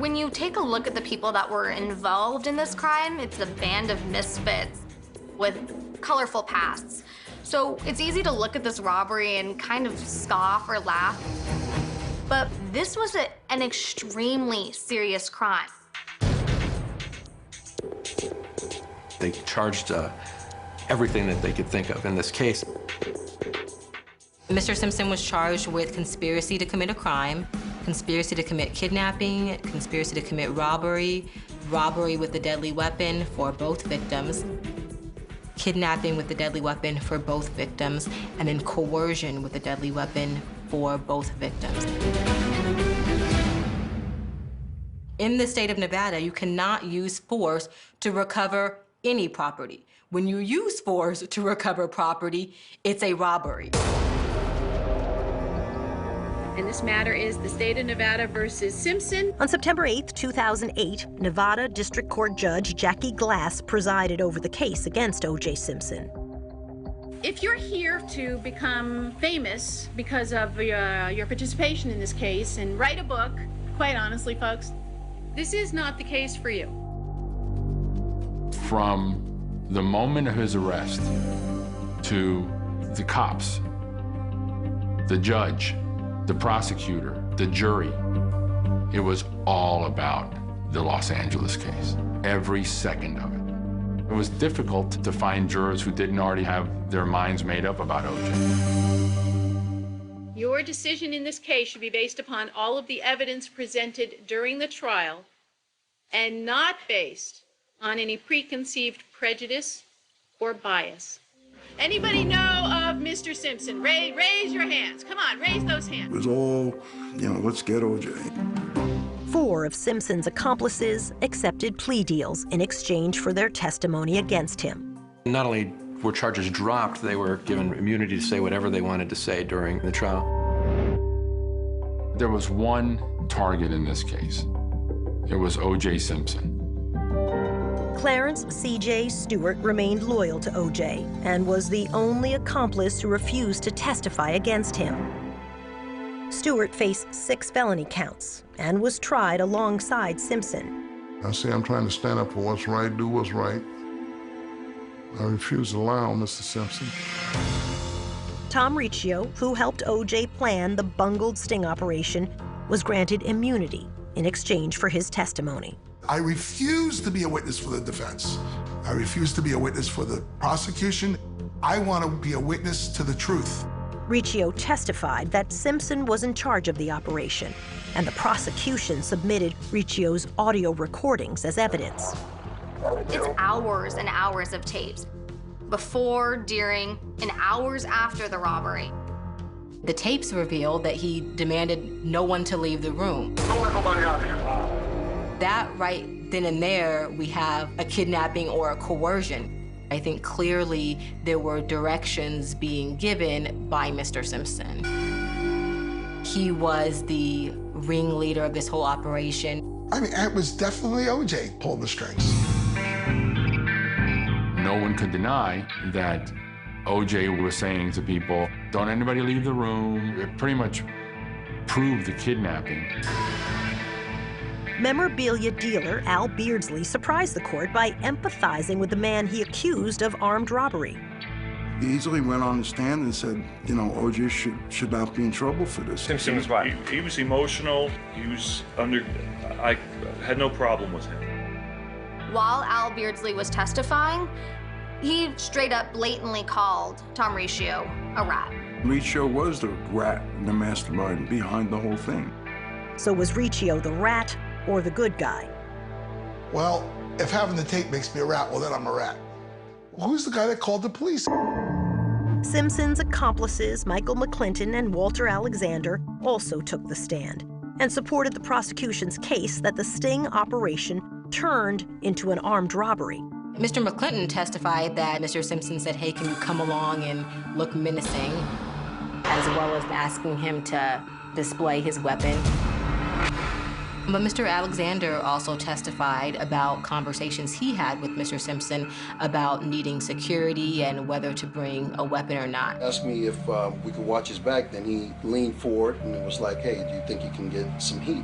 When you take a look at the people that were involved in this crime, it's a band of misfits with colorful pasts. So it's easy to look at this robbery and kind of scoff or laugh. But this was an extremely serious crime. They charged everything that they could think of in this case. Mr. Simpson was charged with conspiracy to commit a crime, conspiracy to commit kidnapping, conspiracy to commit robbery, robbery with a deadly weapon for both victims, kidnapping with a deadly weapon for both victims, and then coercion with a deadly weapon for both victims. In the state of Nevada, you cannot use force to recover any property. When you use force to recover property, it's a robbery. And this matter is the state of Nevada versus Simpson. On September 8, 2008, Nevada District Court Judge Jackie Glass presided over the case against O.J. Simpson. If you're here to become famous because of your participation in this case and write a book, quite honestly, folks, this is not the case for you. From the moment of his arrest to the cops, the judge, the prosecutor, the jury, it was all about the Los Angeles case, every second of it. It was difficult to find jurors who didn't already have their minds made up about O.J. Your decision in this case should be based upon all of the evidence presented during the trial and not based on any preconceived prejudice or bias. Anybody know of Mr. Simpson? Raise your hands. Come on, raise those hands. It was all, let's get O.J. 4 of Simpson's accomplices accepted plea deals in exchange for their testimony against him. Not only were charges dropped, they were given immunity to say whatever they wanted to say during the trial. There was one target in this case. It was O.J. Simpson. Clarence C.J. Stewart remained loyal to O.J. and was the only accomplice who refused to testify against him. Stewart faced 6 felony counts and was tried alongside Simpson. I say I'm trying to stand up for what's right, do what's right. I refuse to allow Mr. Simpson. Tom Riccio, who helped O.J. plan the bungled sting operation, was granted immunity in exchange for his testimony. I refuse to be a witness for the defense. I refuse to be a witness for the prosecution. I want to be a witness to the truth. Riccio testified that Simpson was in charge of the operation, and the prosecution submitted Riccio's audio recordings as evidence. It's hours and hours of tapes, before, during, and hours after the robbery. The tapes revealed that he demanded no one to leave the room. Don't let nobody out here. That right then and there, we have a kidnapping or a coercion. I think clearly there were directions being given by Mr. Simpson. He was the ringleader of this whole operation. I mean, it was definitely O.J. pulled the strings. No one could deny that O.J. was saying to people, don't anybody leave the room. It pretty much proved the kidnapping. Memorabilia dealer Al Beardsley surprised the court by empathizing with the man he accused of armed robbery. He easily went on the stand and said, O.J. should not be in trouble for this. Simpson was right. He was emotional. He was I had no problem with him. While Al Beardsley was testifying, he straight up blatantly called Tom Riccio a rat. Riccio was the rat and the mastermind behind the whole thing. So was Riccio the rat or the good guy? Well, if having the tape makes me a rat, well, then I'm a rat. Who's the guy that called the police? Simpson's accomplices, Michael McClinton and Walter Alexander, also took the stand and supported the prosecution's case that the sting operation turned into an armed robbery. Mr. McClinton testified that Mr. Simpson said, hey, can you come along and look menacing, as well as asking him to display his weapon. But Mr. Alexander also testified about conversations he had with Mr. Simpson about needing security and whether to bring a weapon or not. Asked me if we could watch his back, then he leaned forward and it was like, hey, do you think you can get some heat?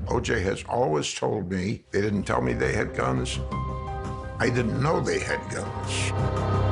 OJ has always told me they didn't tell me they had guns. I didn't know they had guns.